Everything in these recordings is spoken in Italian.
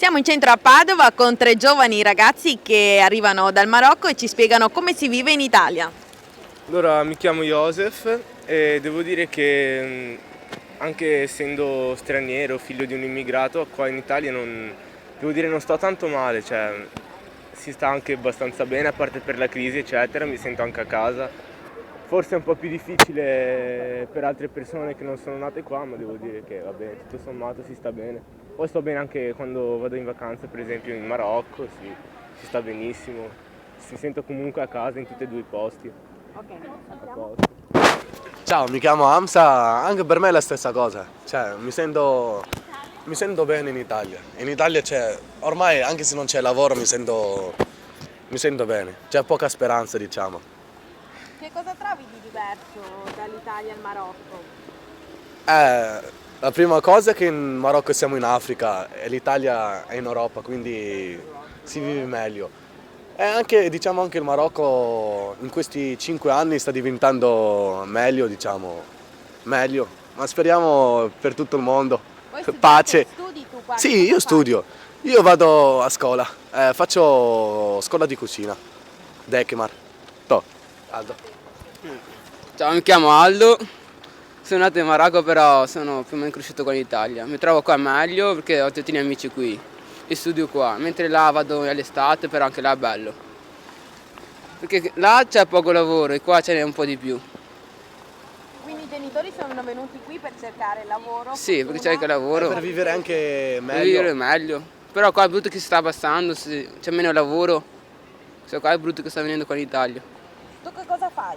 Siamo in centro a Padova con 3 giovani ragazzi che arrivano dal Marocco e ci spiegano come si vive in Italia. Allora, mi chiamo Joseph e devo dire che anche essendo straniero, figlio di un immigrato, qua in Italia non sto tanto male, cioè si sta anche abbastanza bene, a parte per la crisi eccetera, mi sento anche a casa. Forse è un po' più difficile per altre persone che non sono nate qua, ma devo dire che vabbè, tutto sommato si sta bene. Poi sto bene anche quando vado in vacanza, per esempio in Marocco, si sta benissimo, si sento comunque a casa in tutti e due i posti. A posto. Ciao, mi chiamo Hamza, anche per me è la stessa cosa, cioè mi sento bene in Italia. In Italia c'è, ormai anche se non c'è lavoro mi sento bene, c'è poca speranza diciamo. Che cosa trovi di diverso dall'Italia al Marocco? La prima cosa è che in Marocco siamo in Africa e l'Italia è in Europa, quindi si vive meglio. E anche, diciamo, anche il Marocco in questi 5 anni sta diventando meglio, diciamo, meglio, ma speriamo per tutto il mondo, pace. Studi tu qua? Sì, io studio, io vado a scuola, faccio scuola di cucina, Dekmar. To, Aldo. Ciao, mi chiamo Aldo, sono nato in Marocco però sono più o meno cresciuto qua in Italia. Mi trovo qua meglio perché ho tutti i miei amici qui e studio qua, mentre là vado all'estate però anche là è bello. Perché là c'è poco lavoro e qua ce n'è un po' di più. Quindi i genitori sono venuti qui per cercare lavoro? Sì, perché c'è anche lavoro, Per vivere anche per vivere meglio. meglio. Però qua è brutto che si sta abbassando, c'è meno lavoro. Qua è brutto che sta venendo qua in Italia. Tu che cosa fai?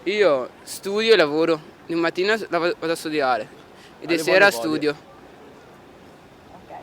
Io studio e lavoro, di mattina vado a studiare e di Alle sera buone voglie. studio. Ok.